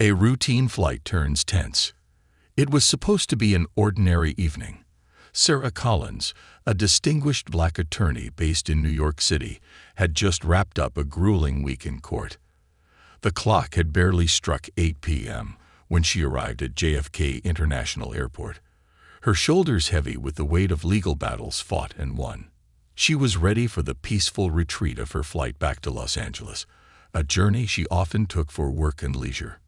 A routine flight turns tense. It was supposed to be an ordinary evening. Sarah Collins, a distinguished black attorney based in New York City, had just wrapped up a grueling week in court. The clock had barely struck 8 p.m. when she arrived at JFK International Airport, her shoulders heavy with the weight of legal battles fought and won. She was ready for the peaceful retreat of her flight back to Los Angeles, a journey she often took for work and leisure.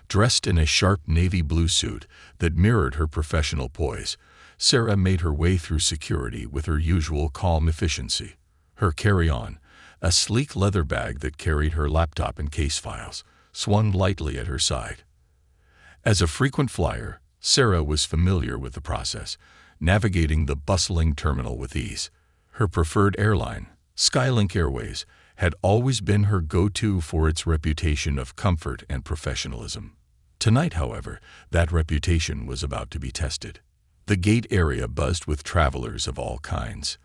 Dressed in a sharp navy blue suit that mirrored her professional poise, Sarah made her way through security with her usual calm efficiency. Her carry-on, a sleek leather bag that carried her laptop and case files, swung lightly at her side. As a frequent flyer, Sarah was familiar with the process, navigating the bustling terminal with ease. Her preferred airline, Skylink Airways, had always been her go-to for its reputation of comfort and professionalism. Tonight, however, that reputation was about to be tested. The gate area buzzed with travelers of all kinds.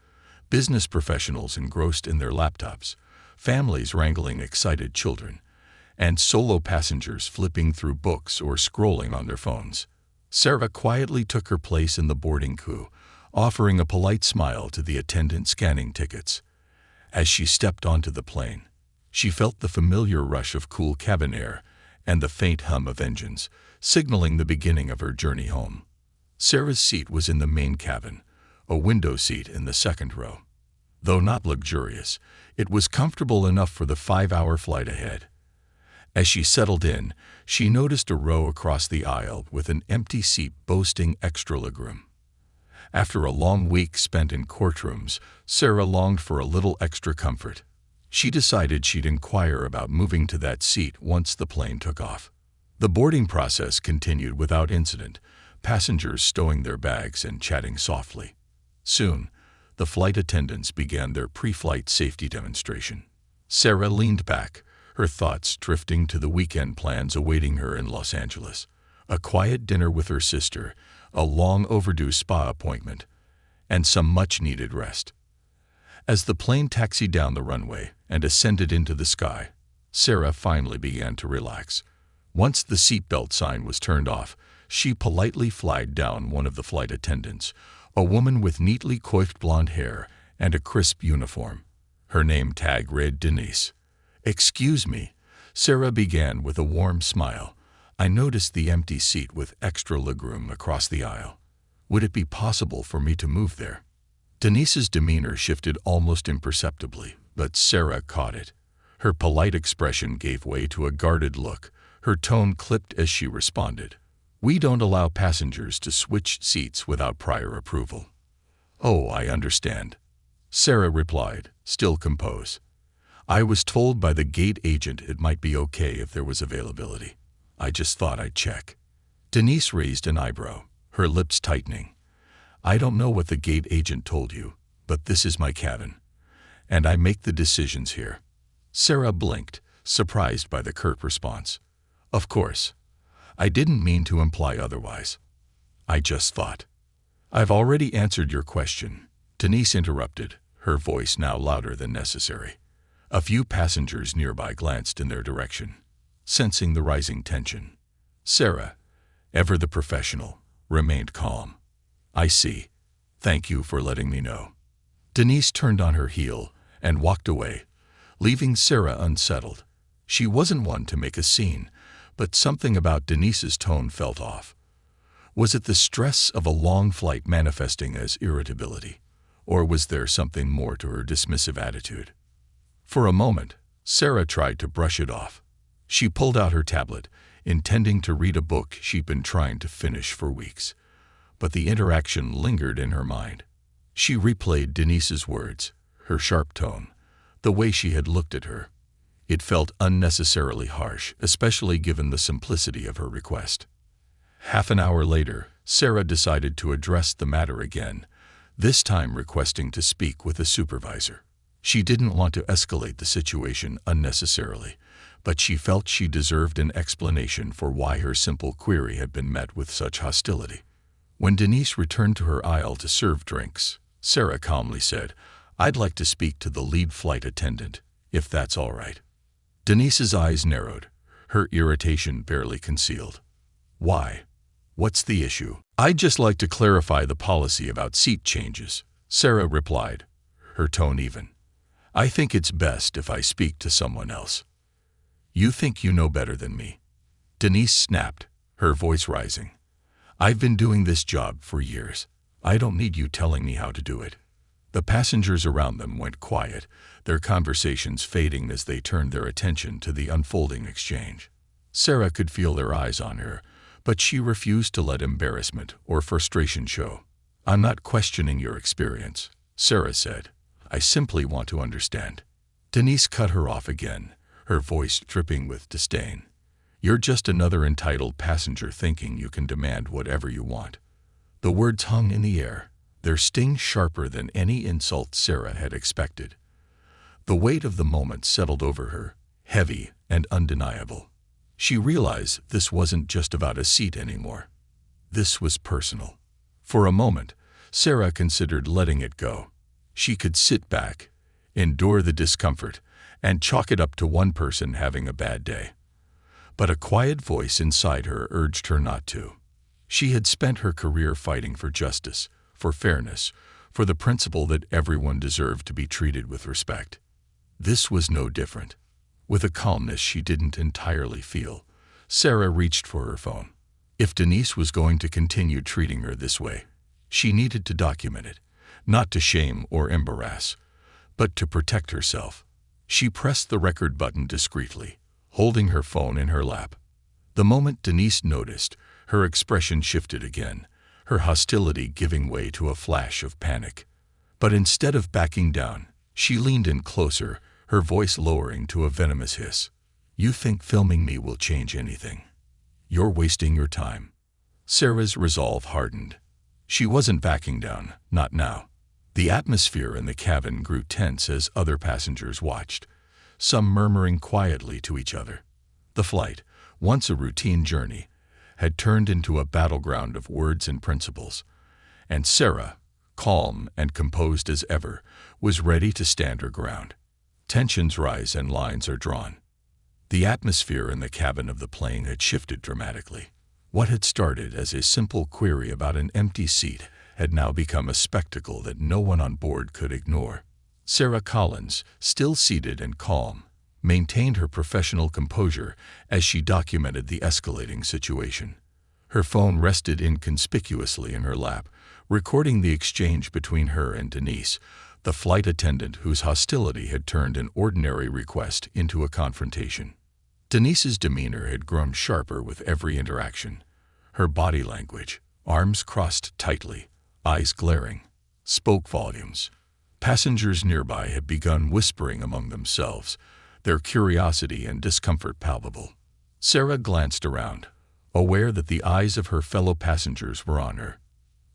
Business professionals engrossed in their laptops, families wrangling excited children, and solo passengers flipping through books or scrolling on their phones. Sarah quietly took her place in the boarding queue, offering a polite smile to the attendant scanning tickets. As she stepped onto the plane, she felt the familiar rush of cool cabin air and the faint hum of engines, signaling the beginning of her journey home. Sarah's seat was in the main cabin, a window seat in the second row. Though not luxurious, it was comfortable enough for the 5-hour flight ahead. As she settled in, she noticed a row across the aisle with an empty seat boasting extra legroom. After a long week spent in courtrooms, Sarah longed for a little extra comfort. She decided she'd inquire about moving to that seat once the plane took off. The boarding process continued without incident, passengers stowing their bags and chatting softly. Soon, the flight attendants began their pre-flight safety demonstration. Sarah leaned back, her thoughts drifting to the weekend plans awaiting her in Los Angeles. A quiet dinner with her sister, a long-overdue spa appointment, and some much-needed rest. As the plane taxied down the runway and ascended into the sky, Sarah finally began to relax. Once the seatbelt sign was turned off, she politely flagged down one of the flight attendants, a woman with neatly coiffed blonde hair and a crisp uniform. Her name tag read Denise. "Excuse me," Sarah began with a warm smile. "I noticed the empty seat with extra legroom across the aisle. Would it be possible for me to move there?" Denise's demeanor shifted almost imperceptibly, but Sarah caught it. Her polite expression gave way to a guarded look, her tone clipped as she responded. "We don't allow passengers to switch seats without prior approval." "Oh, I understand," Sarah replied, still composed. "I was told by the gate agent it might be okay if there was availability. I just thought I'd check." Denise raised an eyebrow, her lips tightening. "I don't know what the gate agent told you, but this is my cabin, and I make the decisions here." Sarah blinked, surprised by the curt response. "Of course. I didn't mean to imply otherwise. I just thought." "I've already answered your question," Denise interrupted, her voice now louder than necessary. A few passengers nearby glanced in their direction, sensing the rising tension. Sarah, ever the professional, remained calm. "I see. Thank you for letting me know." Denise turned on her heel and walked away, leaving Sarah unsettled. She wasn't one to make a scene, but something about Denise's tone felt off. Was it the stress of a long flight manifesting as irritability, or was there something more to her dismissive attitude? For a moment, Sarah tried to brush it off. She pulled out her tablet, intending to read a book she'd been trying to finish for weeks. But the interaction lingered in her mind. She replayed Denise's words, her sharp tone, the way she had looked at her. It felt unnecessarily harsh, especially given the simplicity of her request. Half an hour later, Sarah decided to address the matter again, this time requesting to speak with a supervisor. She didn't want to escalate the situation unnecessarily, but she felt she deserved an explanation for why her simple query had been met with such hostility. When Denise returned to her aisle to serve drinks, Sarah calmly said, "I'd like to speak to the lead flight attendant, if that's all right." Denise's eyes narrowed, her irritation barely concealed. "Why? What's the issue?" "I'd just like to clarify the policy about seat changes," Sarah replied, her tone even. "I think it's best if I speak to someone else." "You think you know better than me?" Denise snapped, her voice rising. "I've been doing this job for years. I don't need you telling me how to do it." The passengers around them went quiet, their conversations fading as they turned their attention to the unfolding exchange. Sarah could feel their eyes on her, but she refused to let embarrassment or frustration show. "I'm not questioning your experience," Sarah said. "I simply want to understand." Denise cut her off again, her voice dripping with disdain. "You're just another entitled passenger thinking you can demand whatever you want." The words hung in the air, their sting sharper than any insult Sarah had expected. The weight of the moment settled over her, heavy and undeniable. She realized this wasn't just about a seat anymore. This was personal. For a moment, Sarah considered letting it go. She could sit back, endure the discomfort, and chalk it up to one person having a bad day. But a quiet voice inside her urged her not to. She had spent her career fighting for justice, for fairness, for the principle that everyone deserved to be treated with respect. This was no different. With a calmness she didn't entirely feel, Sarah reached for her phone. If Denise was going to continue treating her this way, she needed to document it, not to shame or embarrass, but to protect herself. She pressed the record button discreetly, holding her phone in her lap. The moment Denise noticed, her expression shifted again, her hostility giving way to a flash of panic. But instead of backing down, she leaned in closer, her voice lowering to a venomous hiss. "You think filming me will change anything? You're wasting your time." Sarah's resolve hardened. She wasn't backing down, not now. The atmosphere in the cabin grew tense as other passengers watched, some murmuring quietly to each other. The flight, once a routine journey, had turned into a battleground of words and principles, and Sarah, calm and composed as ever, was ready to stand her ground. Tensions rise and lines are drawn. The atmosphere in the cabin of the plane had shifted dramatically. What had started as a simple query about an empty seat had now become a spectacle that no one on board could ignore. Sarah Collins, still seated and calm, maintained her professional composure as she documented the escalating situation. Her phone rested inconspicuously in her lap, recording the exchange between her and Denise, the flight attendant whose hostility had turned an ordinary request into a confrontation. Denise's demeanor had grown sharper with every interaction. Her body language, arms crossed tightly, eyes glaring, spoke volumes. Passengers nearby had begun whispering among themselves, their curiosity and discomfort palpable. Sarah glanced around, aware that the eyes of her fellow passengers were on her.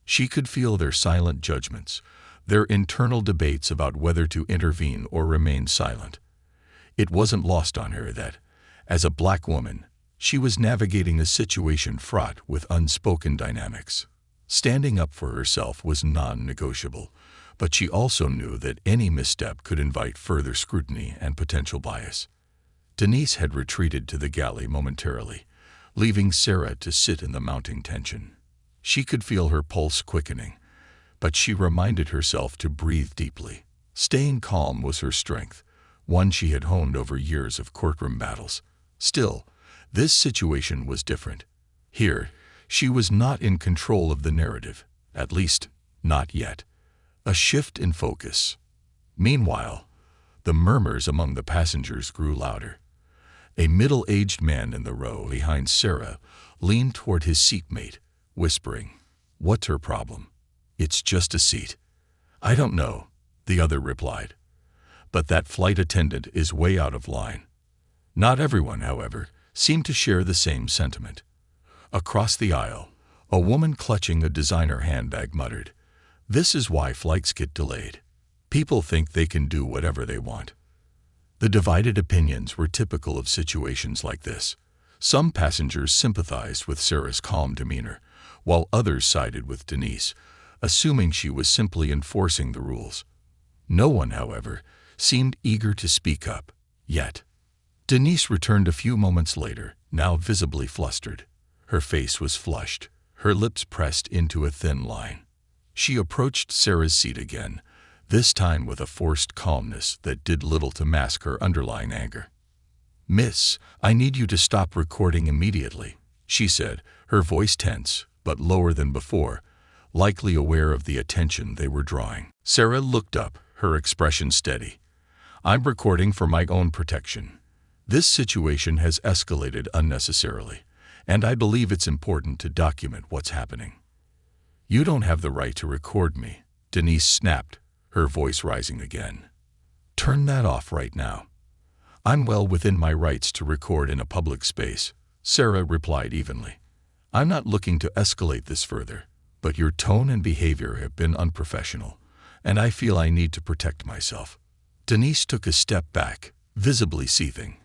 She could feel their silent judgments, their internal debates about whether to intervene or remain silent. It wasn't lost on her that, as a black woman, she was navigating a situation fraught with unspoken dynamics. Standing up for herself was non-negotiable, but she also knew that any misstep could invite further scrutiny and potential bias. Denise had retreated to the galley momentarily, leaving Sarah to sit in the mounting tension. She could feel her pulse quickening, but she reminded herself to breathe deeply. Staying calm was her strength, one she had honed over years of courtroom battles. Still, this situation was different. Here, she was not in control of the narrative, at least, not yet. A shift in focus. Meanwhile, the murmurs among the passengers grew louder. A middle-aged man in the row behind Sarah leaned toward his seatmate, whispering, "What's her problem?" "It's just a seat." "I don't know," the other replied. "But that flight attendant is way out of line." Not everyone, however, seemed to share the same sentiment. Across the aisle, a woman clutching a designer handbag muttered, "This is why flights get delayed. People think they can do whatever they want." The divided opinions were typical of situations like this. Some passengers sympathized with Sarah's calm demeanor, while others sided with Denise, assuming she was simply enforcing the rules. No one, however, seemed eager to speak up, yet. Denise returned a few moments later, now visibly flustered. Her face was flushed, her lips pressed into a thin line. She approached Sarah's seat again, this time with a forced calmness that did little to mask her underlying anger. "Miss, I need you to stop recording immediately," she said, her voice tense, but lower than before, likely aware of the attention they were drawing. Sarah looked up, her expression steady. "I'm recording for my own protection. This situation has escalated unnecessarily, and I believe it's important to document what's happening." "You don't have the right to record me," Denise snapped, her voice rising again. "Turn that off right now." "I'm well within my rights to record in a public space," Sarah replied evenly. "I'm not looking to escalate this further, but your tone and behavior have been unprofessional, and I feel I need to protect myself." Denise took a step back, visibly seething.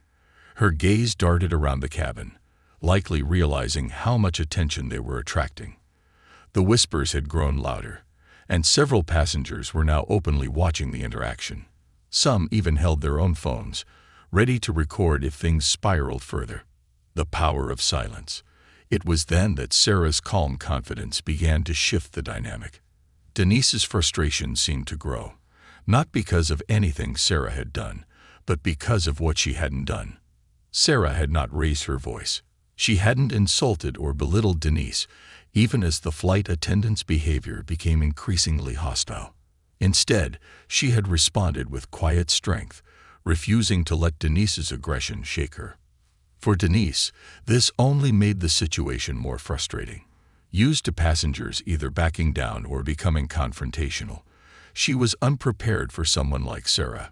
Her gaze darted around the cabin, likely realizing how much attention they were attracting. The whispers had grown louder, and several passengers were now openly watching the interaction. Some even held their own phones, ready to record if things spiraled further. The power of silence. It was then that Sarah's calm confidence began to shift the dynamic. Denise's frustration seemed to grow, not because of anything Sarah had done, but because of what she hadn't done. Sarah had not raised her voice. She hadn't insulted or belittled Denise, even as the flight attendant's behavior became increasingly hostile. Instead, she had responded with quiet strength, refusing to let Denise's aggression shake her. For Denise, this only made the situation more frustrating. Used to passengers either backing down or becoming confrontational, she was unprepared for someone like Sarah.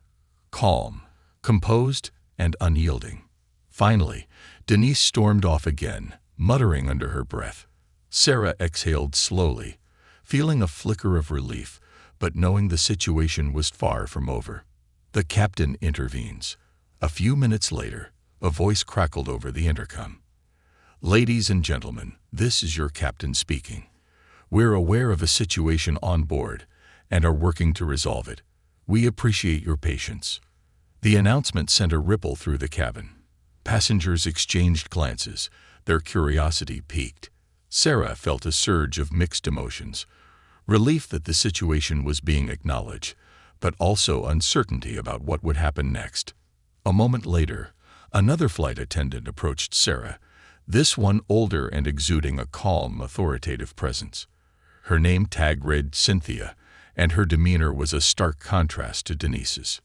Calm, composed, and unyielding. Finally, Denise stormed off again, muttering under her breath. Sarah exhaled slowly, feeling a flicker of relief, but knowing the situation was far from over. The captain intervenes. A few minutes later, a voice crackled over the intercom. "Ladies and gentlemen, this is your captain speaking. We're aware of a situation on board and are working to resolve it. We appreciate your patience." The announcement sent a ripple through the cabin. Passengers exchanged glances, their curiosity piqued. Sarah felt a surge of mixed emotions, relief that the situation was being acknowledged, but also uncertainty about what would happen next. A moment later, another flight attendant approached Sarah, this one older and exuding a calm, authoritative presence. Her name tag read Cynthia, and her demeanor was a stark contrast to Denise's.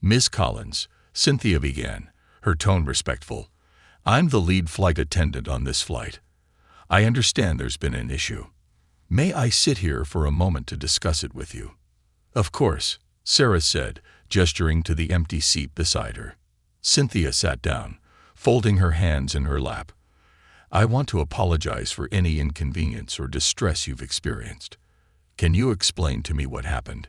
"Miss Collins," Cynthia began, her tone respectful, "I'm the lead flight attendant on this flight. I understand there's been an issue. May I sit here for a moment to discuss it with you?" "Of course," Sarah said, gesturing to the empty seat beside her. Cynthia sat down, folding her hands in her lap. "I want to apologize for any inconvenience or distress you've experienced. Can you explain to me what happened?"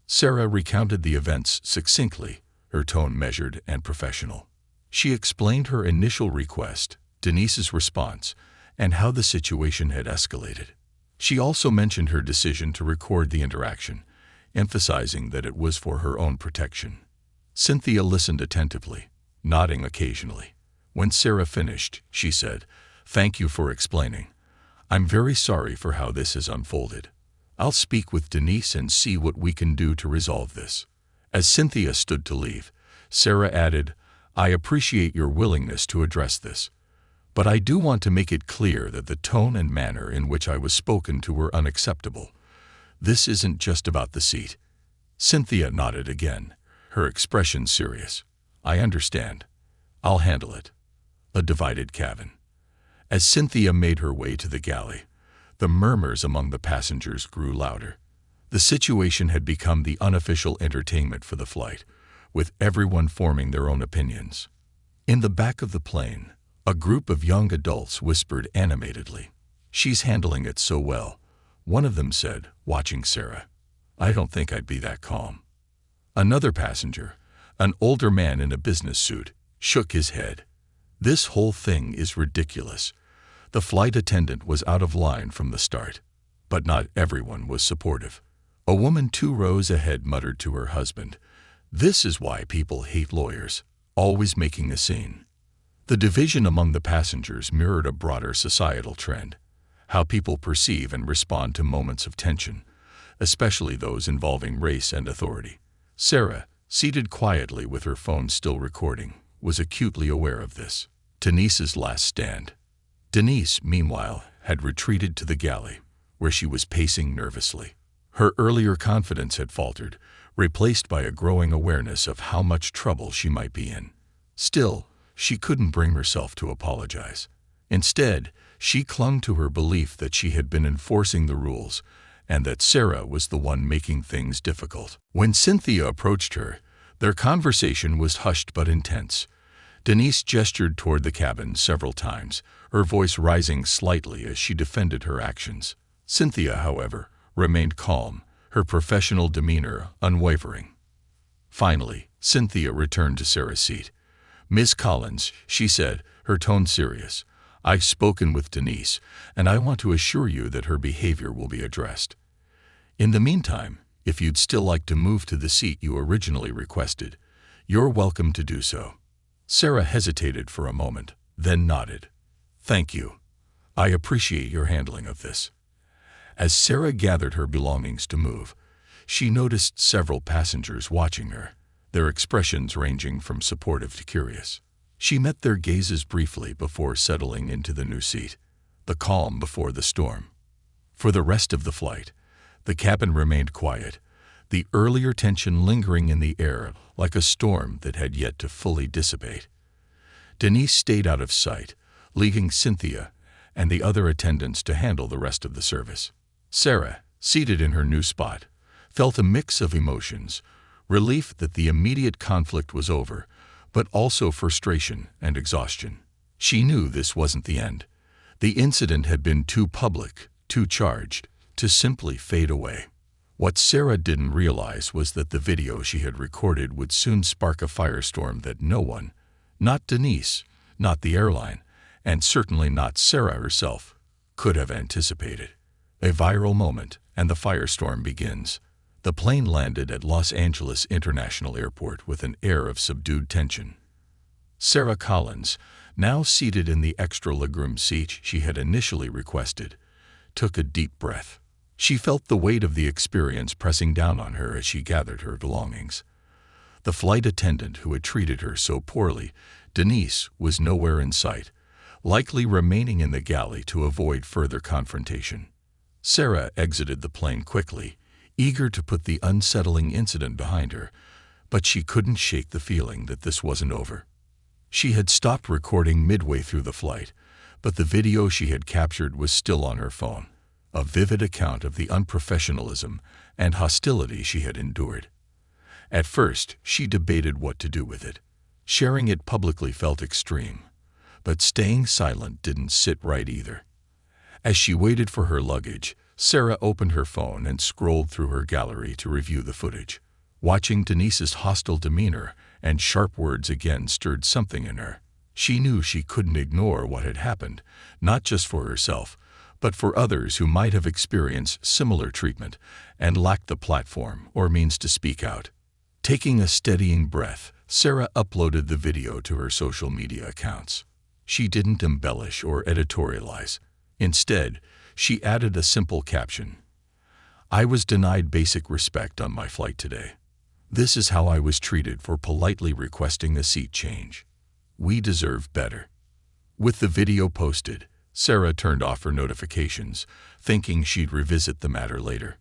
Sarah recounted the events succinctly, her tone measured and professional. She explained her initial request, Denise's response, and how the situation had escalated. She also mentioned her decision to record the interaction, emphasizing that it was for her own protection. Cynthia listened attentively, nodding occasionally. When Sarah finished, she said, "Thank you for explaining. I'm very sorry for how this has unfolded. I'll speak with Denise and see what we can do to resolve this." As Cynthia stood to leave, Sarah added, "I appreciate your willingness to address this, but I do want to make it clear that the tone and manner in which I was spoken to were unacceptable. This isn't just about the seat." Cynthia nodded again, her expression serious. "I understand. I'll handle it." A divided cabin. As Cynthia made her way to the galley, the murmurs among the passengers grew louder. The situation had become the unofficial entertainment for the flight, with everyone forming their own opinions. In the back of the plane, a group of young adults whispered animatedly. "She's handling it so well," one of them said, watching Sarah. "I don't think I'd be that calm." Another passenger, an older man in a business suit, shook his head. "This whole thing is ridiculous." The flight attendant was out of line from the start, but not everyone was supportive. A woman 2 rows ahead muttered to her husband, "This is why people hate lawyers." always making a scene. The division among the passengers mirrored a broader societal trend: how people perceive and respond to moments of tension, especially those involving race and authority. Sarah, seated quietly with her phone still recording, was acutely aware of this. Denise's last stand. Denise, meanwhile, had retreated to the galley, where she was pacing nervously. Her earlier confidence had faltered, replaced by a growing awareness of how much trouble she might be in. Still, she couldn't bring herself to apologize. Instead, she clung to her belief that she had been enforcing the rules and that Sarah was the one making things difficult. When Cynthia approached her, their conversation was hushed but intense. Denise gestured toward the cabin several times, her voice rising slightly as she defended her actions. Cynthia, however, remained calm, her professional demeanor unwavering. Finally, Cynthia returned to Sarah's seat. "Miss Collins," she said, her tone serious, "I've spoken with Denise, and I want to assure you that her behavior will be addressed. In the meantime, if you'd still like to move to the seat you originally requested, you're welcome to do so." Sarah hesitated for a moment, then nodded. "Thank you. I appreciate your handling of this." As Sarah gathered her belongings to move, she noticed several passengers watching her, their expressions ranging from supportive to curious. She met their gazes briefly before settling into the new seat, the calm before the storm. For the rest of the flight, the cabin remained quiet, the earlier tension lingering in the air like a storm that had yet to fully dissipate. Denise stayed out of sight, leaving Cynthia and the other attendants to handle the rest of the service. Sarah, seated in her new spot, felt a mix of emotions: relief that the immediate conflict was over, but also frustration and exhaustion. She knew this wasn't the end. The incident had been too public, too charged, to simply fade away. What Sarah didn't realize was that the video she had recorded would soon spark a firestorm that no one, not Denise, not the airline, and certainly not Sarah herself, could have anticipated. A viral moment, and the firestorm begins. The plane landed at Los Angeles International Airport with an air of subdued tension. Sarah Collins, now seated in the extra legroom seat she had initially requested, took a deep breath. She felt the weight of the experience pressing down on her as she gathered her belongings. The flight attendant who had treated her so poorly, Denise, was nowhere in sight, likely remaining in the galley to avoid further confrontation. Sarah exited the plane quickly, eager to put the unsettling incident behind her, but she couldn't shake the feeling that this wasn't over. She had stopped recording midway through the flight, but the video she had captured was still on her phone, a vivid account of the unprofessionalism and hostility she had endured. At first, she debated what to do with it. Sharing it publicly felt extreme, but staying silent didn't sit right either. As she waited for her luggage, Sarah opened her phone and scrolled through her gallery to review the footage. Watching Denise's hostile demeanor and sharp words again stirred something in her. She knew she couldn't ignore what had happened, not just for herself, but for others who might have experienced similar treatment and lacked the platform or means to speak out. Taking a steadying breath, Sarah uploaded the video to her social media accounts. She didn't embellish or editorialize. Instead, she added a simple caption: "I was denied basic respect on my flight today. This is how I was treated for politely requesting a seat change. We deserve better." With the video posted, Sarah turned off her notifications, thinking she'd revisit the matter later.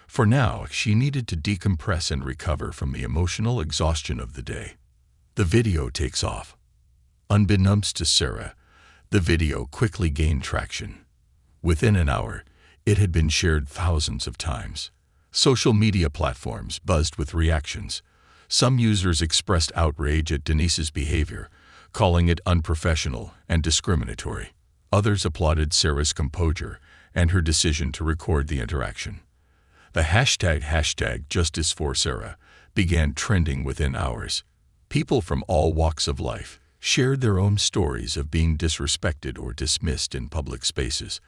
For now, she needed to decompress and recover from the emotional exhaustion of the day. The video takes off. Unbeknownst to Sarah, the video quickly gained traction. Within an hour, it had been shared thousands of times. Social media platforms buzzed with reactions. Some users expressed outrage at Denise's behavior, calling it unprofessional and discriminatory. Others applauded Sarah's composure and her decision to record the interaction. The hashtag Justice for Sarah began trending within hours. People from all walks of life shared their own stories of being disrespected or dismissed in public spaces,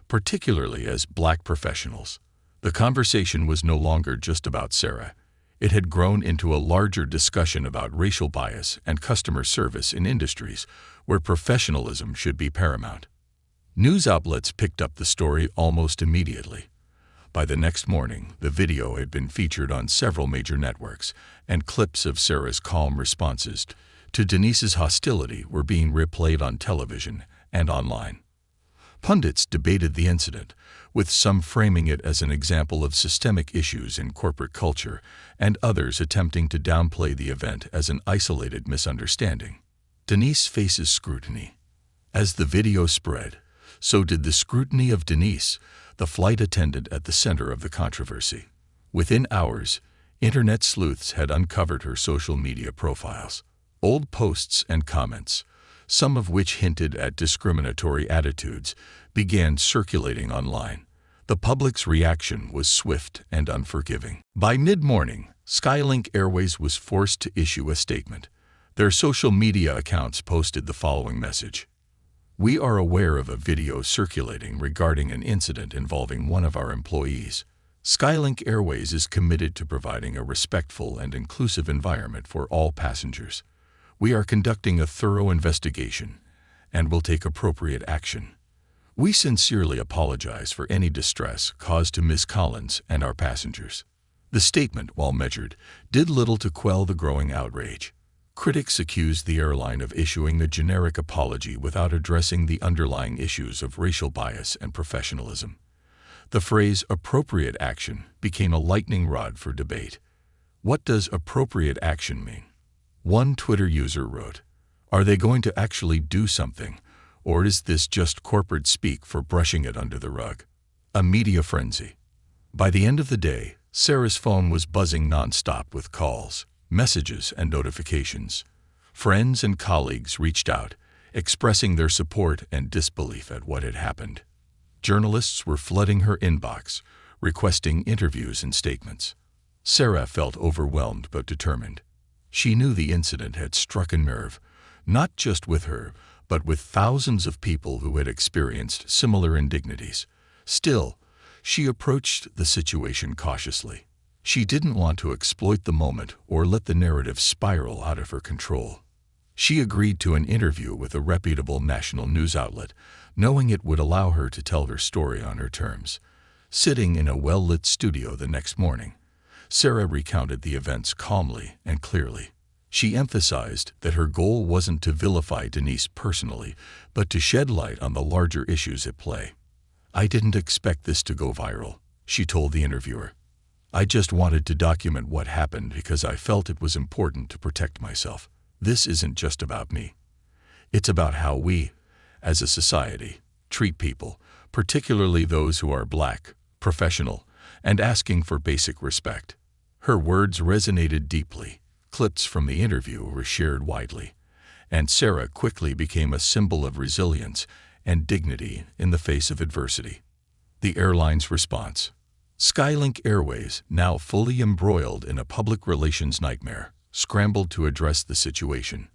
particularly as Black professionals. The conversation was no longer just about Sarah. It had grown into a larger discussion about racial bias and customer service in industries where professionalism should be paramount. News outlets picked up the story almost immediately. By the next morning, the video had been featured on several major networks, and clips of Sarah's calm responses to Denise's hostility were being replayed on television and online. Pundits debated the incident, with some framing it as an example of systemic issues in corporate culture and others attempting to downplay the event as an isolated misunderstanding. Denise faces scrutiny. As the video spread, so did the scrutiny of Denise, the flight attendant at the center of the controversy. Within hours, internet sleuths had uncovered her social media profiles. Old posts and comments, some of which hinted at discriminatory attitudes, began circulating online. The public's reaction was swift and unforgiving. By mid-morning, Skylink Airways was forced to issue a statement. Their social media accounts posted the following message: "We are aware of a video circulating regarding an incident involving one of our employees. Skylink Airways is committed to providing a respectful and inclusive environment for all passengers. We are conducting a thorough investigation and will take appropriate action. We sincerely apologize for any distress caused to Ms. Collins and our passengers." The statement, while measured, did little to quell the growing outrage. Critics accused the airline of issuing a generic apology without addressing the underlying issues of racial bias and professionalism. The phrase "appropriate action" became a lightning rod for debate. What does appropriate action mean? One Twitter user wrote, "Are they going to actually do something, or is this just corporate speak for brushing it under the rug?" A media frenzy. By the end of the day, Sarah's phone was buzzing nonstop with calls, messages, and notifications. Friends and colleagues reached out, expressing their support and disbelief at what had happened. Journalists were flooding her inbox, requesting interviews and statements. Sarah felt overwhelmed but determined. She knew the incident had struck a nerve, not just with her, but with thousands of people who had experienced similar indignities. Still, she approached the situation cautiously. She didn't want to exploit the moment or let the narrative spiral out of her control. She agreed to an interview with a reputable national news outlet, knowing it would allow her to tell her story on her terms. Sitting in a well-lit studio the next morning, Sarah recounted the events calmly and clearly. She emphasized that her goal wasn't to vilify Denise personally, but to shed light on the larger issues at play. "I didn't expect this to go viral," she told the interviewer. "I just wanted to document what happened because I felt it was important to protect myself. This isn't just about me. It's about how we, as a society, treat people, particularly those who are Black, professional, and asking for basic respect." Her words resonated deeply. Clips from the interview were shared widely, and Sarah quickly became a symbol of resilience and dignity in the face of adversity. The airline's response. Skylink Airways, now fully embroiled in a public relations nightmare, scrambled to address the situation.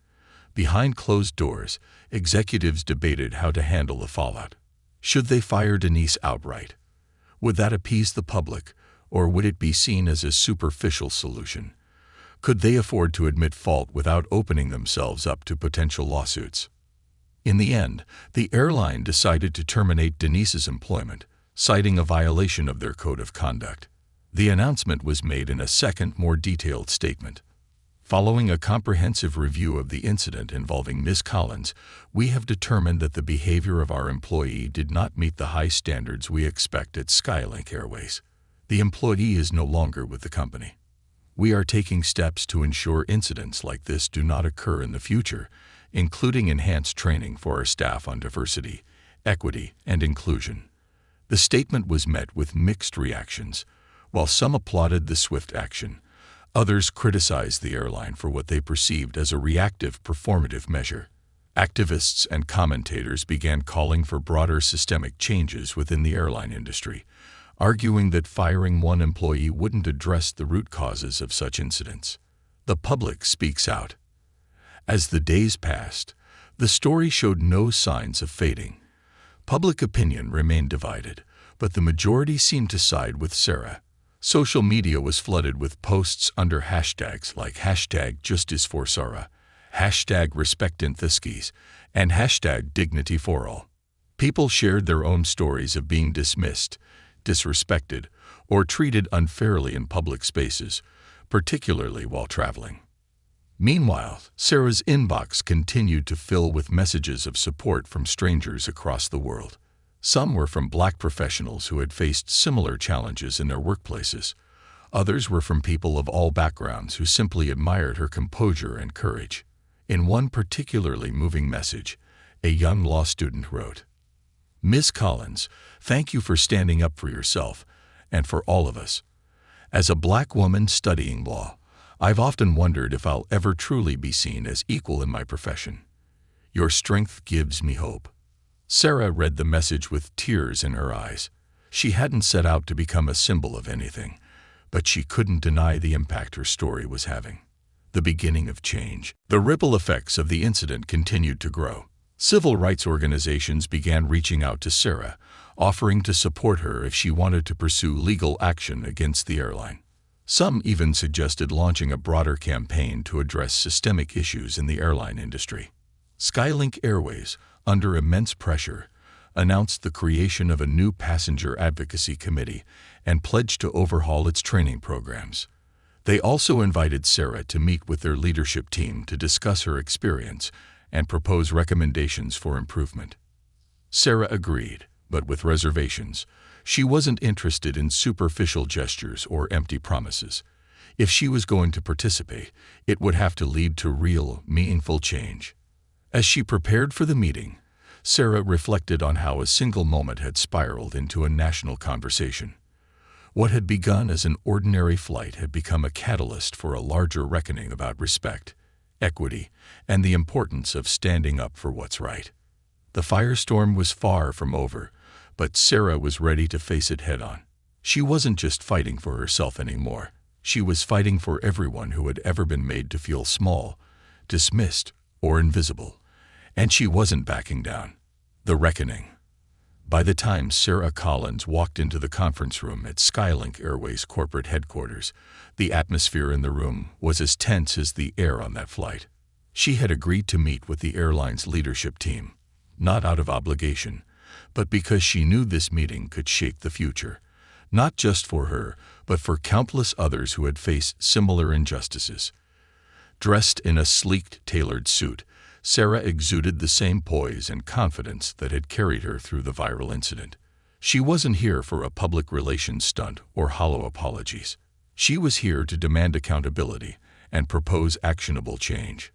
Behind closed doors, executives debated how to handle the fallout. Should they fire Denise outright? Would that appease the public, or would it be seen as a superficial solution? Could they afford to admit fault without opening themselves up to potential lawsuits? In the end, the airline decided to terminate Denise's employment, citing a violation of their code of conduct. The announcement was made in a second, more detailed statement. "Following a comprehensive review of the incident involving Ms. Collins, we have determined that the behavior of our employee did not meet the high standards we expect at Skylink Airways. The employee is no longer with the company. We are taking steps to ensure incidents like this do not occur in the future, including enhanced training for our staff on diversity, equity, and inclusion." The statement was met with mixed reactions. While some applauded the swift action, others criticized the airline for what they perceived as a reactive, performative measure. Activists and commentators began calling for broader systemic changes within the airline industry, arguing that firing one employee wouldn't address the root causes of such incidents. The public speaks out. As the days passed, the story showed no signs of fading. Public opinion remained divided, but the majority seemed to side with Sarah. Social media was flooded with posts under hashtags like hashtag Justice for Sarah, hashtag #RespectAntHiskies, and hashtag Dignity for All. People shared their own stories of being dismissed, disrespected, or treated unfairly in public spaces, particularly while traveling. Meanwhile, Sarah's inbox continued to fill with messages of support from strangers across the world. Some were from Black professionals who had faced similar challenges in their workplaces. Others were from people of all backgrounds who simply admired her composure and courage. In one particularly moving message, a young law student wrote, "Ms. Collins, thank you for standing up for yourself and for all of us. As a Black woman studying law, I've often wondered if I'll ever truly be seen as equal in my profession. Your strength gives me hope." Sarah read the message with tears in her eyes. She hadn't set out to become a symbol of anything, but she couldn't deny the impact her story was having. The beginning of change. The ripple effects of the incident continued to grow. Civil rights organizations began reaching out to Sarah, offering to support her if she wanted to pursue legal action against the airline. Some even suggested launching a broader campaign to address systemic issues in the airline industry. Skylink Airways, under immense pressure, announced the creation of a new passenger advocacy committee and pledged to overhaul its training programs. They also invited Sarah to meet with their leadership team to discuss her experience and propose recommendations for improvement. Sarah agreed, but with reservations. She wasn't interested in superficial gestures or empty promises. If she was going to participate, it would have to lead to real, meaningful change. As she prepared for the meeting, Sarah reflected on how a single moment had spiraled into a national conversation. What had begun as an ordinary flight had become a catalyst for a larger reckoning about respect, equity, and the importance of standing up for what's right. The firestorm was far from over, but Sarah was ready to face it head-on. She wasn't just fighting for herself anymore. She was fighting for everyone who had ever been made to feel small, dismissed, or invisible. And she wasn't backing down. The reckoning. By the time Sarah Collins walked into the conference room at Skylink Airways corporate headquarters, the atmosphere in the room was as tense as the air on that flight. She had agreed to meet with the airline's leadership team, not out of obligation, but because she knew this meeting could shape the future, not just for her, but for countless others who had faced similar injustices. Dressed in a sleek, tailored suit, Sarah exuded the same poise and confidence that had carried her through the viral incident. She wasn't here for a public relations stunt or hollow apologies. She was here to demand accountability and propose actionable change.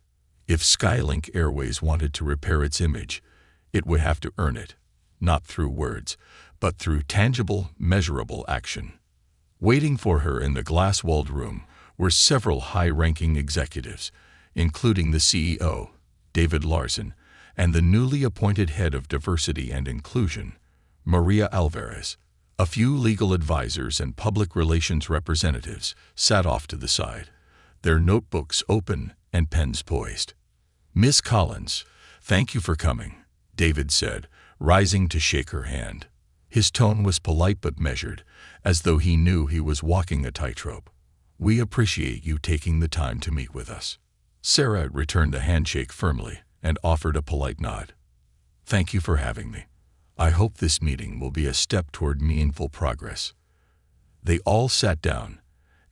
If Skylink Airways wanted to repair its image, it would have to earn it, not through words, but through tangible, measurable action. Waiting for her in the glass-walled room were several high-ranking executives, including the CEO, David Larson, and the newly appointed head of diversity and inclusion, Maria Alvarez. A few legal advisors and public relations representatives sat off to the side, their notebooks open and pens poised. "Miss Collins, thank you for coming," David said, rising to shake her hand. His tone was polite but measured, as though he knew he was walking a tightrope. "We appreciate you taking the time to meet with us." Sarah returned the handshake firmly and offered a polite nod. "Thank you for having me. I hope this meeting will be a step toward meaningful progress." They all sat down,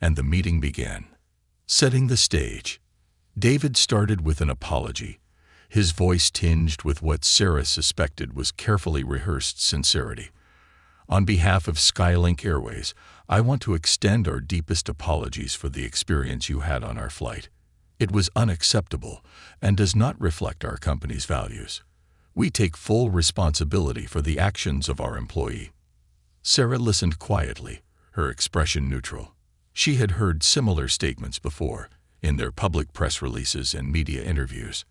and the meeting began. Setting the stage, David started with an apology, his voice tinged with what Sarah suspected was carefully rehearsed sincerity. "On behalf of Skylink Airways, I want to extend our deepest apologies for the experience you had on our flight. It was unacceptable and does not reflect our company's values. We take full responsibility for the actions of our employee." Sarah listened quietly, her expression neutral. She had heard similar statements before, in their public press releases and media interviews.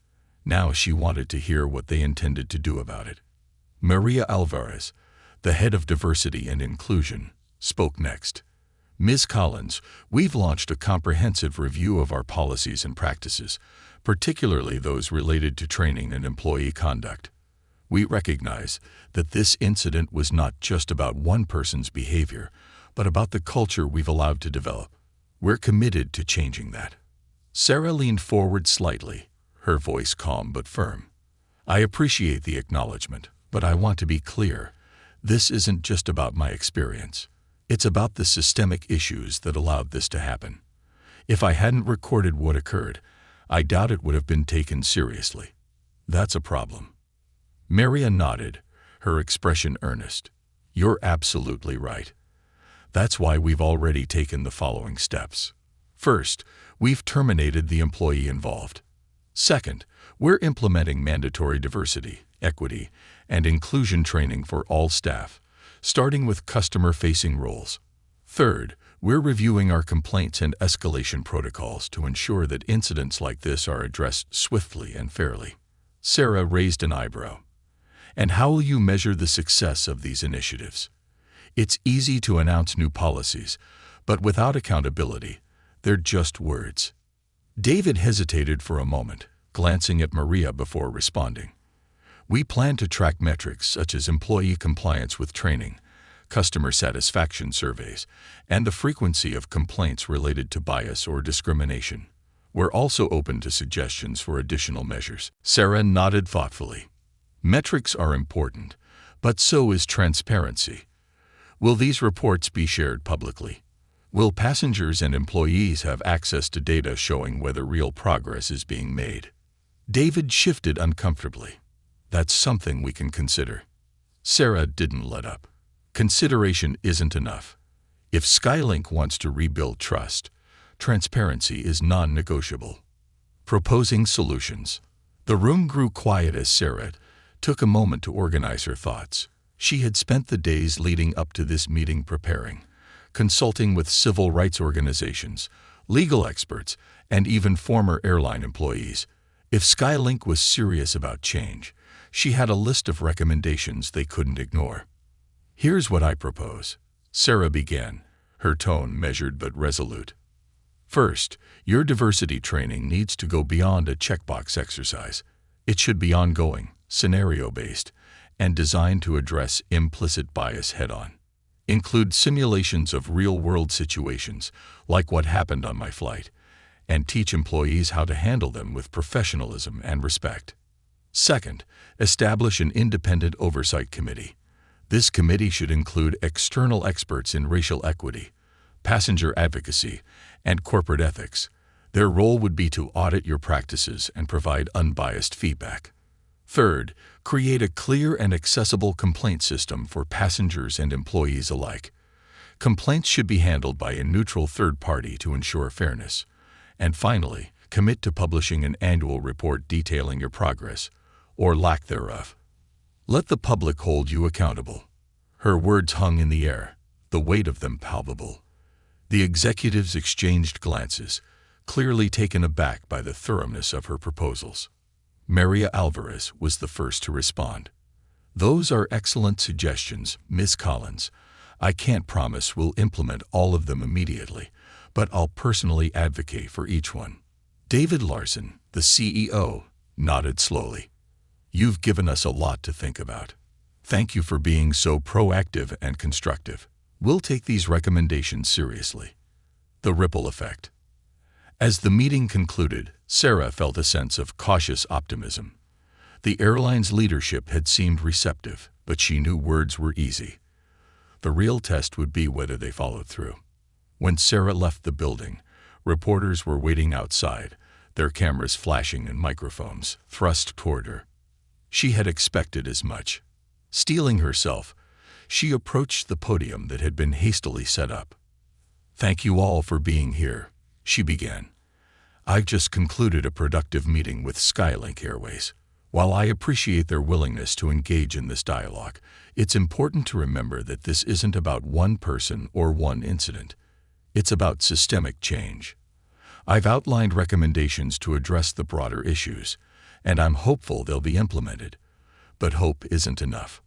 Now she wanted to hear what they intended to do about it. Maria Alvarez, the head of diversity and inclusion, spoke next. "Ms. Collins, we've launched a comprehensive review of our policies and practices, particularly those related to training and employee conduct. We recognize that this incident was not just about one person's behavior, but about the culture we've allowed to develop. We're committed to changing that." Sarah leaned forward slightly, her voice calm but firm. "I appreciate the acknowledgement, but I want to be clear. This isn't just about my experience. It's about the systemic issues that allowed this to happen. If I hadn't recorded what occurred, I doubt it would have been taken seriously. That's a problem." Maria nodded, her expression earnest. "You're absolutely right. That's why we've already taken the following steps. First, we've terminated the employee involved. Second, we're implementing mandatory diversity, equity, and inclusion training for all staff, starting with customer-facing roles. Third, we're reviewing our complaints and escalation protocols to ensure that incidents like this are addressed swiftly and fairly." Sarah raised an eyebrow. "And how will you measure the success of these initiatives? It's easy to announce new policies, but without accountability, they're just words." David hesitated for a moment, glancing at Maria before responding. "We plan to track metrics such as employee compliance with training, customer satisfaction surveys, and the frequency of complaints related to bias or discrimination. We're also open to suggestions for additional measures." Sarah nodded thoughtfully. "Metrics are important, but so is transparency. Will these reports be shared publicly? Will passengers and employees have access to data showing whether real progress is being made?" David shifted uncomfortably. "That's something we can consider." Sarah didn't let up. Consideration isn't enough. If Skylink wants to rebuild trust, transparency is non-negotiable. Proposing solutions. The room grew quiet as Sarah took a moment to organize her thoughts. She had spent the days leading up to this meeting preparing, consulting with civil rights organizations, legal experts, and even former airline employees. If Skylink was serious about change, she had a list of recommendations they couldn't ignore. "Here's what I propose," Sarah began, her tone measured but resolute. "First, your diversity training needs to go beyond a checkbox exercise. It should be ongoing, scenario-based, and designed to address implicit bias head-on. Include simulations of real-world situations, like what happened on my flight, and teach employees how to handle them with professionalism and respect. Second, establish an independent oversight committee. This committee should include external experts in racial equity, passenger advocacy, and corporate ethics. Their role would be to audit your practices and provide unbiased feedback. Third, create a clear and accessible complaint system for passengers and employees alike. Complaints should be handled by a neutral third party to ensure fairness. And finally, commit to publishing an annual report detailing your progress, or lack thereof. Let the public hold you accountable." Her words hung in the air, the weight of them palpable. The executives exchanged glances, clearly taken aback by the thoroughness of her proposals. Maria Alvarez was the first to respond. "Those are excellent suggestions, Miss Collins. I can't promise we'll implement all of them immediately, but I'll personally advocate for each one." David Larson, the CEO, nodded slowly. "You've given us a lot to think about. Thank you for being so proactive and constructive. We'll take these recommendations seriously." The ripple effect. As the meeting concluded, Sarah felt a sense of cautious optimism. The airline's leadership had seemed receptive, but she knew words were easy. The real test would be whether they followed through. When Sarah left the building, reporters were waiting outside, their cameras flashing and microphones thrust toward her. She had expected as much. Steeling herself, she approached the podium that had been hastily set up. "Thank you all for being here," she began. "I've just concluded a productive meeting with Skylink Airways. While I appreciate their willingness to engage in this dialogue, it's important to remember that this isn't about one person or one incident. It's about systemic change. I've outlined recommendations to address the broader issues, and I'm hopeful they'll be implemented. But hope isn't enough.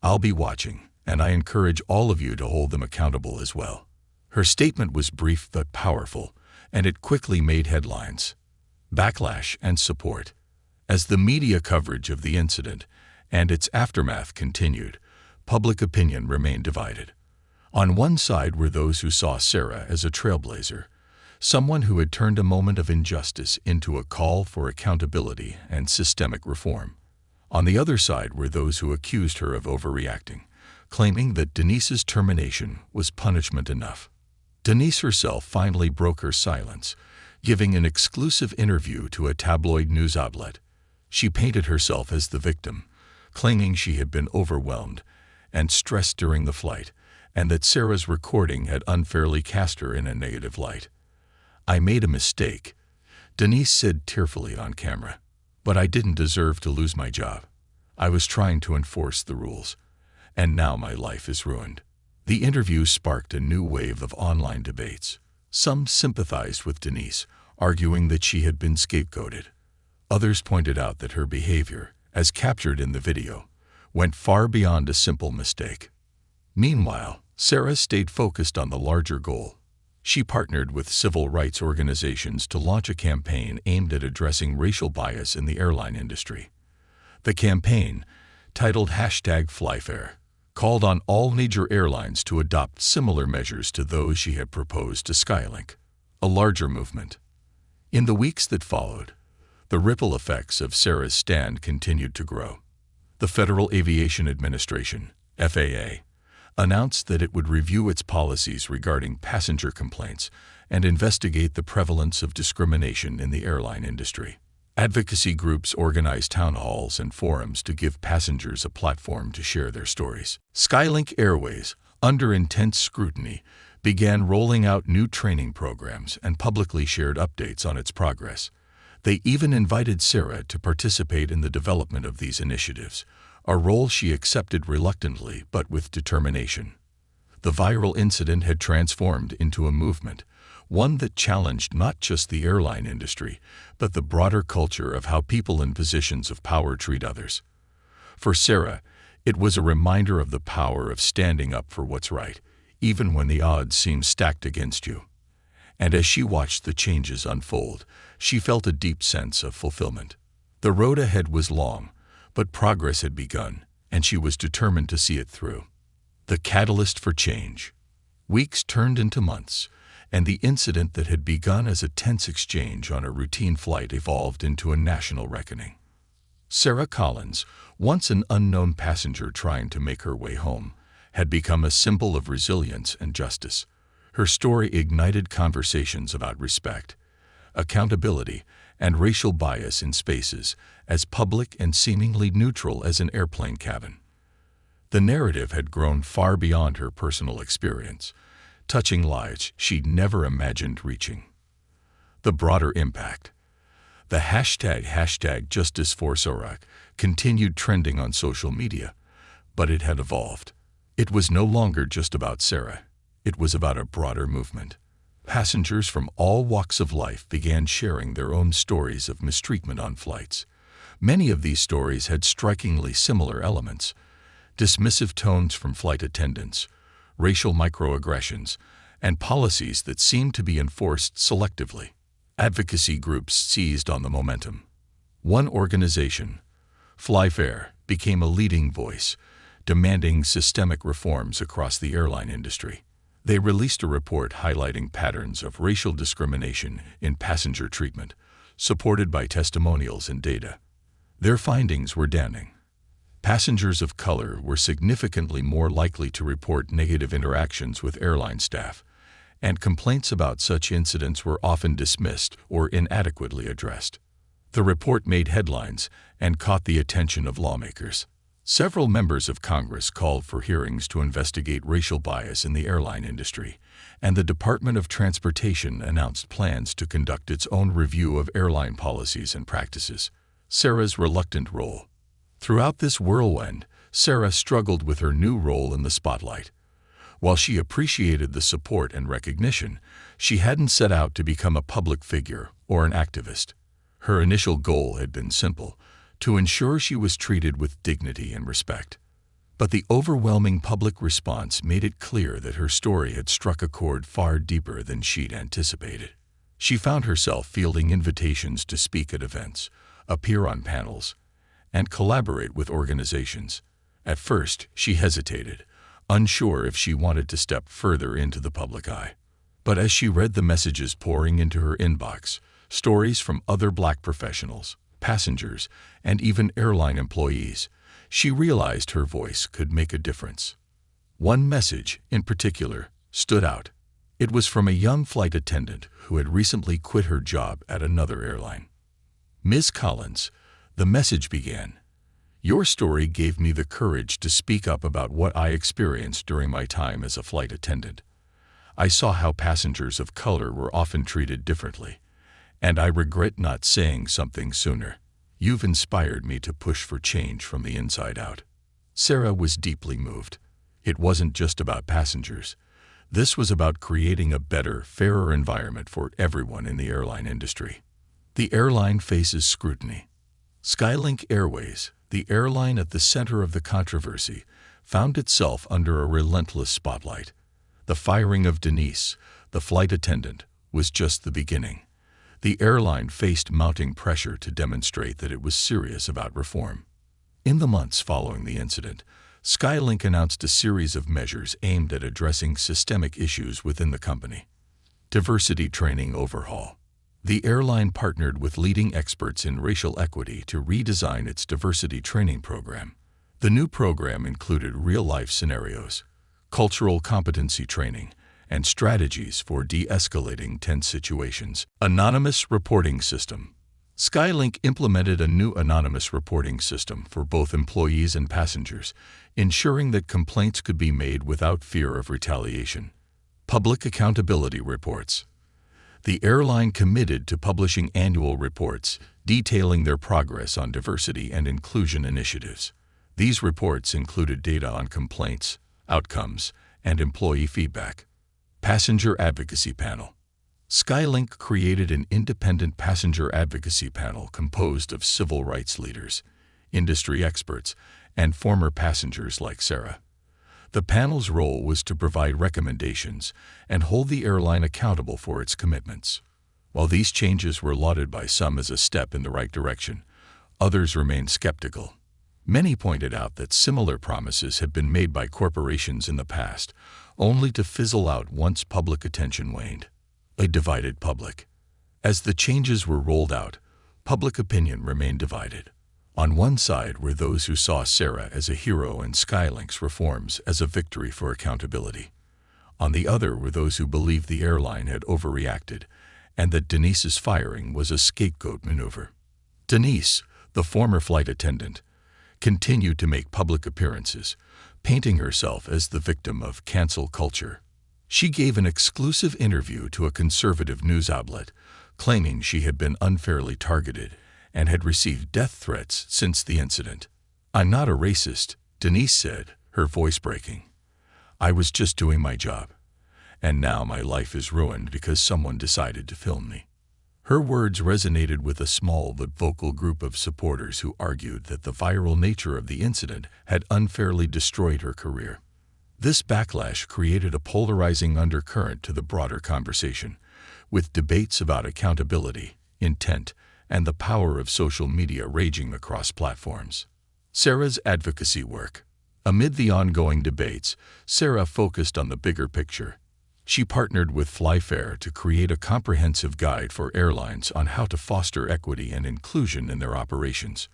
I'll be watching, and I encourage all of you to hold them accountable as well." Her statement was brief but powerful, and it quickly made headlines. Backlash and support. As the media coverage of the incident and its aftermath continued, public opinion remained divided. On one side were those who saw Sarah as a trailblazer, someone who had turned a moment of injustice into a call for accountability and systemic reform. On the other side were those who accused her of overreacting, claiming that Denise's termination was punishment enough. Denise herself finally broke her silence, giving an exclusive interview to a tabloid news outlet. She painted herself as the victim, claiming she had been overwhelmed and stressed during the flight, and that Sarah's recording had unfairly cast her in a negative light. "I made a mistake," Denise said tearfully on camera, "but I didn't deserve to lose my job. I was trying to enforce the rules, and now my life is ruined." The interview sparked a new wave of online debates. Some sympathized with Denise, arguing that she had been scapegoated. Others pointed out that her behavior, as captured in the video, went far beyond a simple mistake. Meanwhile, Sarah stayed focused on the larger goal. She partnered with civil rights organizations to launch a campaign aimed at addressing racial bias in the airline industry. The campaign, titled #FlyFair, called on all major airlines to adopt similar measures to those she had proposed to Skylink, a larger movement. In the weeks that followed, the ripple effects of Sarah's stand continued to grow. The Federal Aviation Administration, FAA, announced that it would review its policies regarding passenger complaints and investigate the prevalence of discrimination in the airline industry. Advocacy groups organized town halls and forums to give passengers a platform to share their stories. Skylink Airways, under intense scrutiny, began rolling out new training programs and publicly shared updates on its progress. They even invited Sarah to participate in the development of these initiatives, a role she accepted reluctantly but with determination. The viral incident had transformed into a movement, one that challenged not just the airline industry, but the broader culture of how people in positions of power treat others. For Sarah, it was a reminder of the power of standing up for what's right, even when the odds seem stacked against you. And as she watched the changes unfold, she felt a deep sense of fulfillment. The road ahead was long, but progress had begun, and she was determined to see it through. The catalyst for change. Weeks turned into months, and the incident that had begun as a tense exchange on a routine flight evolved into a national reckoning. Sarah Collins, once an unknown passenger trying to make her way home, had become a symbol of resilience and justice. Her story ignited conversations about respect, accountability, and racial bias in spaces as public and seemingly neutral as an airplane cabin. The narrative had grown far beyond her personal experience, touching lives she'd never imagined reaching. The broader impact. The hashtag Justice for Sarah continued trending on social media, but it had evolved. It was no longer just about Sarah. It was about a broader movement. Passengers from all walks of life began sharing their own stories of mistreatment on flights. Many of these stories had strikingly similar elements: dismissive tones from flight attendants, racial microaggressions, and policies that seemed to be enforced selectively. Advocacy groups seized on the momentum. One organization, FlyFair, became a leading voice, demanding systemic reforms across the airline industry. They released a report highlighting patterns of racial discrimination in passenger treatment, supported by testimonials and data. Their findings were damning. Passengers of color were significantly more likely to report negative interactions with airline staff, and complaints about such incidents were often dismissed or inadequately addressed. The report made headlines and caught the attention of lawmakers. Several members of Congress called for hearings to investigate racial bias in the airline industry, and the Department of Transportation announced plans to conduct its own review of airline policies and practices. Sarah's reluctant role. Throughout this whirlwind, Sarah struggled with her new role in the spotlight. While she appreciated the support and recognition, she hadn't set out to become a public figure or an activist. Her initial goal had been simple: to ensure she was treated with dignity and respect. But the overwhelming public response made it clear that her story had struck a chord far deeper than she'd anticipated. She found herself fielding invitations to speak at events, appear on panels, and collaborate with organizations. At first, she hesitated, unsure if she wanted to step further into the public eye. But as she read the messages pouring into her inbox, stories from other Black professionals, passengers, and even airline employees, she realized her voice could make a difference. One message, in particular, stood out. It was from a young flight attendant who had recently quit her job at another airline. "Ms. Collins," the message began, "your story gave me the courage to speak up about what I experienced during my time as a flight attendant. I saw how passengers of color were often treated differently, and I regret not saying something sooner. You've inspired me to push for change from the inside out." Sarah was deeply moved. It wasn't just about passengers. This was about creating a better, fairer environment for everyone in the airline industry. The airline faces scrutiny. Skylink Airways, the airline at the center of the controversy, found itself under a relentless spotlight. The firing of Denise, the flight attendant, was just the beginning. The airline faced mounting pressure to demonstrate that it was serious about reform. In the months following the incident, Skylink announced a series of measures aimed at addressing systemic issues within the company. Diversity training overhaul. The airline partnered with leading experts in racial equity to redesign its diversity training program. The new program included real-life scenarios, cultural competency training, and strategies for de-escalating tense situations. Anonymous reporting system. Skylink implemented a new anonymous reporting system for both employees and passengers, ensuring that complaints could be made without fear of retaliation. Public accountability reports. The airline committed to publishing annual reports detailing their progress on diversity and inclusion initiatives. These reports included data on complaints, outcomes, and employee feedback. Passenger Advocacy Panel. Skylink created an independent passenger advocacy panel composed of civil rights leaders, industry experts, and former passengers like Sarah. The panel's role was to provide recommendations and hold the airline accountable for its commitments. While these changes were lauded by some as a step in the right direction, others remained skeptical. Many pointed out that similar promises had been made by corporations in the past, only to fizzle out once public attention waned. A divided public. As the changes were rolled out, public opinion remained divided. On one side were those who saw Sarah as a hero and Skylink's reforms as a victory for accountability. On the other were those who believed the airline had overreacted and that Denise's firing was a scapegoat maneuver. Denise, the former flight attendant, continued to make public appearances, painting herself as the victim of cancel culture. She gave an exclusive interview to a conservative news outlet, claiming she had been unfairly targeted and had received death threats since the incident. "I'm not a racist," Denise said, her voice breaking. "I was just doing my job. And now my life is ruined because someone decided to film me." Her words resonated with a small but vocal group of supporters who argued that the viral nature of the incident had unfairly destroyed her career. This backlash created a polarizing undercurrent to the broader conversation, with debates about accountability, intent, and the power of social media raging across platforms. Sarah's advocacy work. Amid the ongoing debates, Sarah focused on the bigger picture. She partnered with FlyFair to create a comprehensive guide for airlines on how to foster equity and inclusion in their operations.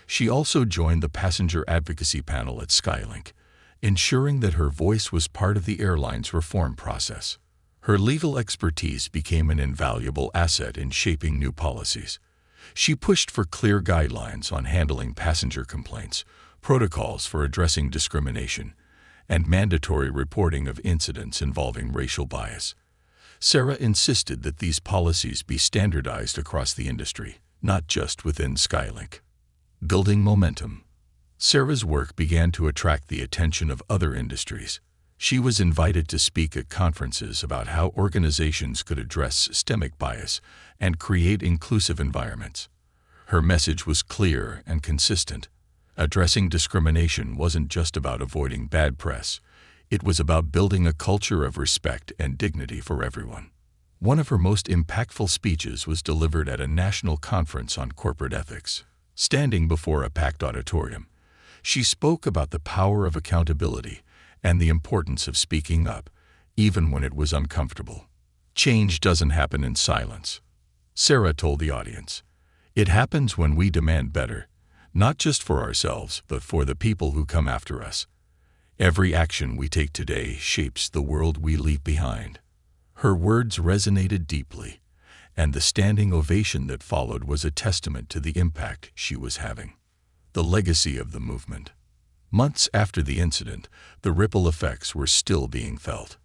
She also joined the passenger advocacy panel at Skylink, ensuring that her voice was part of the airline's reform process. Her legal expertise became an invaluable asset in shaping new policies. She pushed for clear guidelines on handling passenger complaints, protocols for addressing discrimination, and mandatory reporting of incidents involving racial bias. Sarah insisted that these policies be standardized across the industry, not just within Skylink. Building momentum. Sarah's work began to attract the attention of other industries. She was invited to speak at conferences about how organizations could address systemic bias and create inclusive environments. Her message was clear and consistent. Addressing discrimination wasn't just about avoiding bad press. It was about building a culture of respect and dignity for everyone. One of her most impactful speeches was delivered at a national conference on corporate ethics. Standing before a packed auditorium, she spoke about the power of accountability and the importance of speaking up, even when it was uncomfortable. Change doesn't happen in silence, Sarah told the audience. It happens when we demand better, not just for ourselves, but for the people who come after us. Every action we take today shapes the world we leave behind. Her words resonated deeply, and the standing ovation that followed was a testament to the impact she was having. The legacy of the movement. Months after the incident, the ripple effects were still being felt.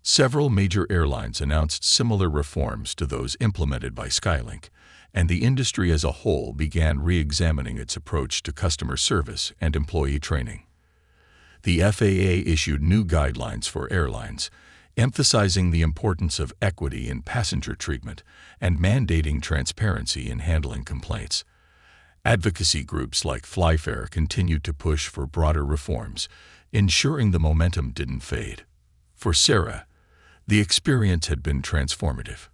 Several major airlines announced similar reforms to those implemented by Skylink, and the industry as a whole began re-examining its approach to customer service and employee training. The FAA issued new guidelines for airlines, emphasizing the importance of equity in passenger treatment and mandating transparency in handling complaints. Advocacy groups like FlyFair continued to push for broader reforms, ensuring the momentum didn't fade. For Sarah, the experience had been transformative.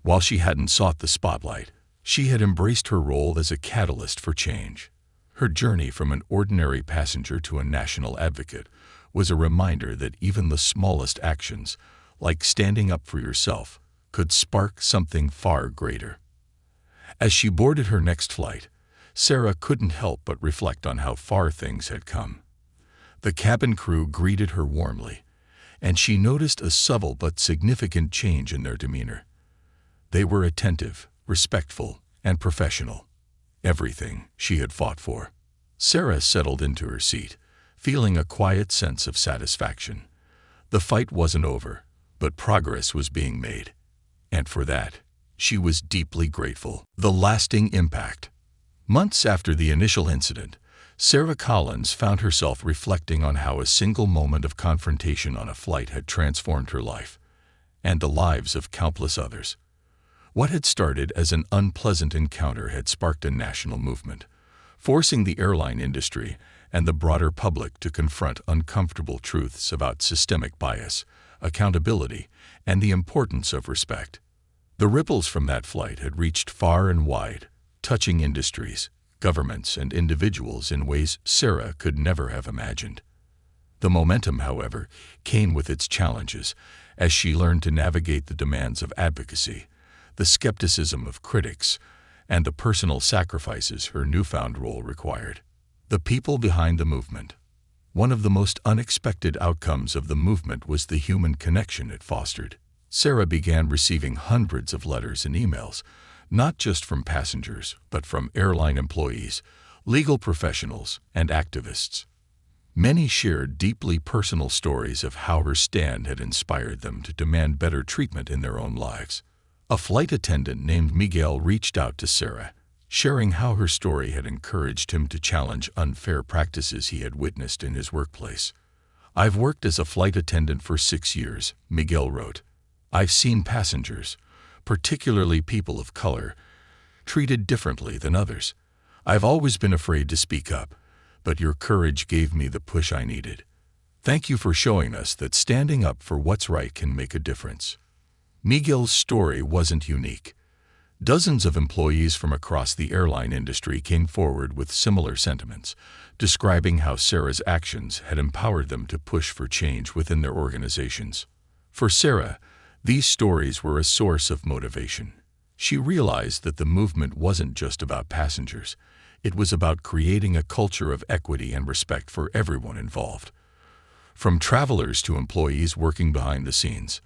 While she hadn't sought the spotlight, she had embraced her role as a catalyst for change. Her journey from an ordinary passenger to a national advocate was a reminder that even the smallest actions, like standing up for yourself, could spark something far greater. As she boarded her next flight, Sarah couldn't help but reflect on how far things had come. The cabin crew greeted her warmly, and she noticed a subtle but significant change in their demeanor. They were attentive, respectful, and professional. Everything she had fought for. Sarah settled into her seat, feeling a quiet sense of satisfaction. The fight wasn't over, but progress was being made. And for that, she was deeply grateful. The lasting impact. Months after the initial incident, Sarah Collins found herself reflecting on how a single moment of confrontation on a flight had transformed her life, and the lives of countless others. What had started as an unpleasant encounter had sparked a national movement, forcing the airline industry and the broader public to confront uncomfortable truths about systemic bias, accountability, and the importance of respect. The ripples from that flight had reached far and wide, touching industries, governments, and individuals in ways Sarah could never have imagined. The momentum, however, came with its challenges as she learned to navigate the demands of advocacy, the skepticism of critics, and the personal sacrifices her newfound role required. The people behind the movement. One of the most unexpected outcomes of the movement was the human connection it fostered. Sarah began receiving hundreds of letters and emails, not just from passengers, but from airline employees, legal professionals, and activists. Many shared deeply personal stories of how her stand had inspired them to demand better treatment in their own lives. A flight attendant named Miguel reached out to Sarah, sharing how her story had encouraged him to challenge unfair practices he had witnessed in his workplace. "I've worked as a flight attendant for 6 years," Miguel wrote. "I've seen passengers, particularly people of color, treated differently than others. I've always been afraid to speak up, but your courage gave me the push I needed. Thank you for showing us that standing up for what's right can make a difference." Miguel's story wasn't unique. Dozens of employees from across the airline industry came forward with similar sentiments, describing how Sarah's actions had empowered them to push for change within their organizations. For Sarah, these stories were a source of motivation. She realized that the movement wasn't just about passengers. It was about creating a culture of equity and respect for everyone involved. From travelers to employees working behind the scenes.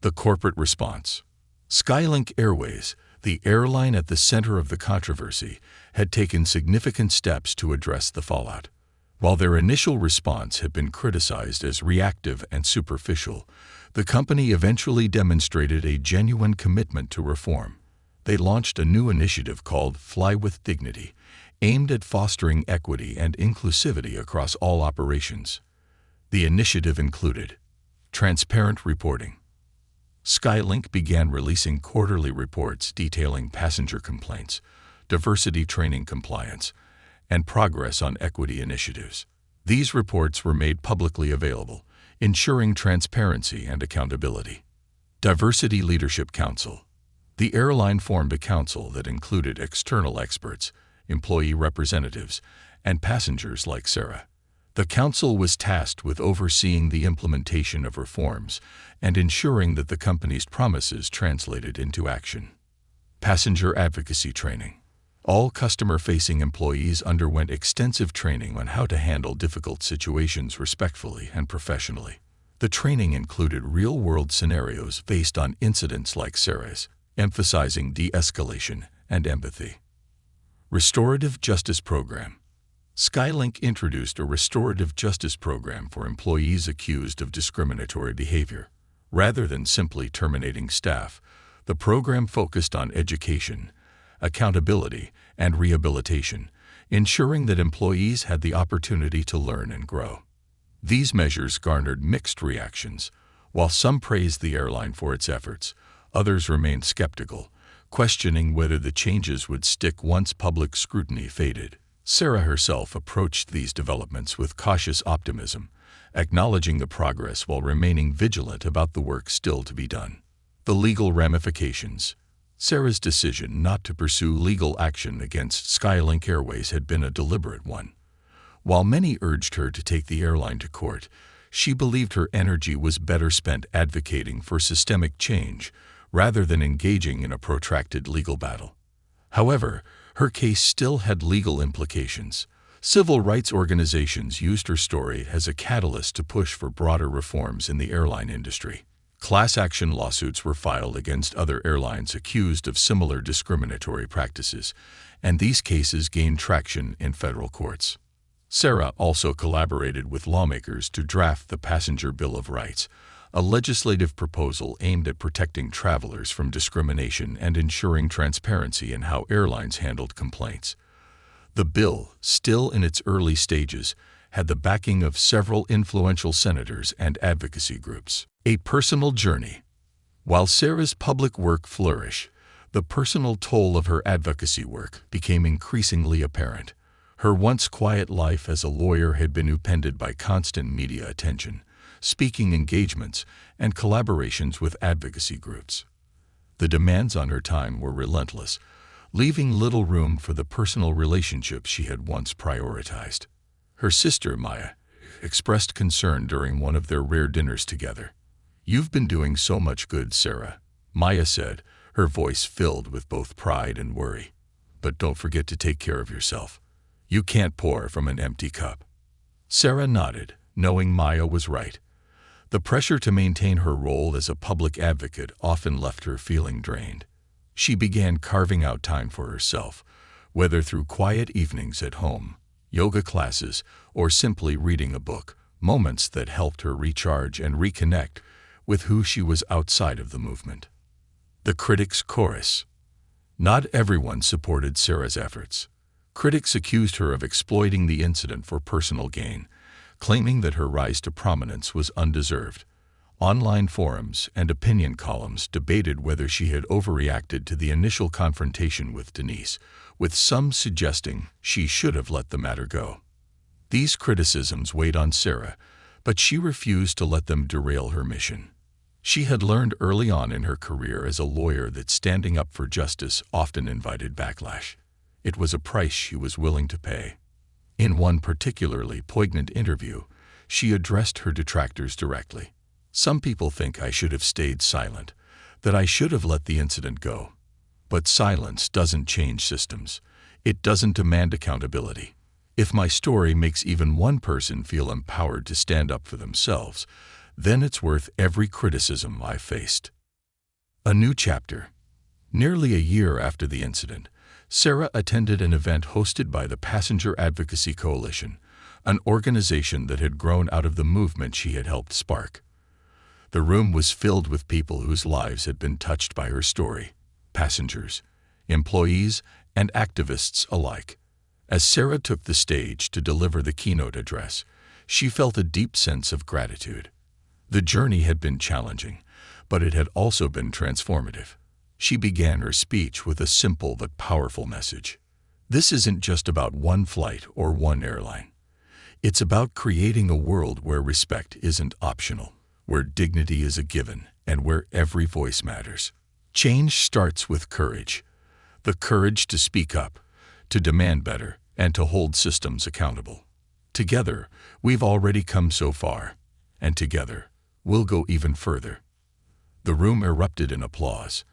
The corporate response. Skylink Airways, the airline at the center of the controversy, had taken significant steps to address the fallout. While their initial response had been criticized as reactive and superficial, the company eventually demonstrated a genuine commitment to reform. They launched a new initiative called Fly with Dignity, aimed at fostering equity and inclusivity across all operations. The initiative included transparent reporting. Skylink began releasing quarterly reports detailing passenger complaints, diversity training compliance, and progress on equity initiatives. These reports were made publicly available, ensuring transparency and accountability. Diversity Leadership Council. The airline formed a council that included external experts, employee representatives, and passengers like Sarah. The council was tasked with overseeing the implementation of reforms and ensuring that the company's promises translated into action. Passenger advocacy training. All customer-facing employees underwent extensive training on how to handle difficult situations respectfully and professionally. The training included real-world scenarios based on incidents like Sarah's, emphasizing de-escalation and empathy. Restorative Justice Program. Skylink introduced a restorative justice program for employees accused of discriminatory behavior. Rather than simply terminating staff, the program focused on education, accountability, and rehabilitation, ensuring that employees had the opportunity to learn and grow. These measures garnered mixed reactions. While some praised the airline for its efforts, others remained skeptical, questioning whether the changes would stick once public scrutiny faded. Sarah herself approached these developments with cautious optimism, acknowledging the progress while remaining vigilant about the work still to be done. The legal ramifications. Sarah's decision not to pursue legal action against Skylink Airways had been a deliberate one. While many urged her to take the airline to court, she believed her energy was better spent advocating for systemic change rather than engaging in a protracted legal battle. However, her case still had legal implications. Civil rights organizations used her story as a catalyst to push for broader reforms in the airline industry. Class action lawsuits were filed against other airlines accused of similar discriminatory practices, and these cases gained traction in federal courts. Sarah also collaborated with lawmakers to draft the Passenger Bill of Rights, a legislative proposal aimed at protecting travelers from discrimination and ensuring transparency in how airlines handled complaints. The bill, still in its early stages, had the backing of several influential senators and advocacy groups. A personal journey. While Sarah's public work flourished, the personal toll of her advocacy work became increasingly apparent. Her once quiet life as a lawyer had been upended by constant media attention, speaking engagements, and collaborations with advocacy groups. The demands on her time were relentless, leaving little room for the personal relationships she had once prioritized. Her sister, Maya, expressed concern during one of their rare dinners together. "You've been doing so much good, Sarah," Maya said, her voice filled with both pride and worry. "But don't forget to take care of yourself. You can't pour from an empty cup." Sarah nodded, knowing Maya was right. The pressure to maintain her role as a public advocate often left her feeling drained. She began carving out time for herself, whether through quiet evenings at home, yoga classes, or simply reading a book, moments that helped her recharge and reconnect with who she was outside of the movement. The critics' chorus. Not everyone supported Sarah's efforts. Critics accused her of exploiting the incident for personal gain, claiming that her rise to prominence was undeserved. Online forums and opinion columns debated whether she had overreacted to the initial confrontation with Denise, with some suggesting she should have let the matter go. These criticisms weighed on Sarah, but she refused to let them derail her mission. She had learned early on in her career as a lawyer that standing up for justice often invited backlash. It was a price she was willing to pay. In one particularly poignant interview, she addressed her detractors directly. "Some people think I should have stayed silent, that I should have let the incident go. But silence doesn't change systems. It doesn't demand accountability. If my story makes even one person feel empowered to stand up for themselves, then it's worth every criticism I've faced." A new chapter. Nearly a year after the incident, Sarah attended an event hosted by the Passenger Advocacy Coalition, an organization that had grown out of the movement she had helped spark. The room was filled with people whose lives had been touched by her story, passengers, employees, and activists alike. As Sarah took the stage to deliver the keynote address, she felt a deep sense of gratitude. The journey had been challenging, but it had also been transformative. She began her speech with a simple but powerful message. This isn't just about one flight or one airline. It's about creating a world where respect isn't optional, where dignity is a given, and where every voice matters. Change starts with courage. The courage to speak up, to demand better, and to hold systems accountable. Together, we've already come so far, and together, we'll go even further." The room erupted in applause,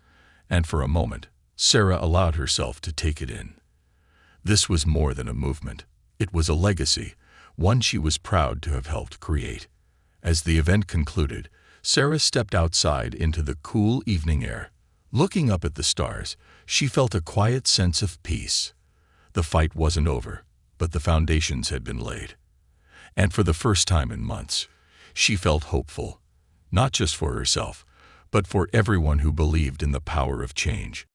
and for a moment, Sarah allowed herself to take it in. This was more than a movement. It was a legacy, one she was proud to have helped create. As the event concluded, Sarah stepped outside into the cool evening air. Looking up at the stars, she felt a quiet sense of peace. The fight wasn't over, but the foundations had been laid. And for the first time in months, she felt hopeful, not just for herself, but for everyone who believed in the power of change.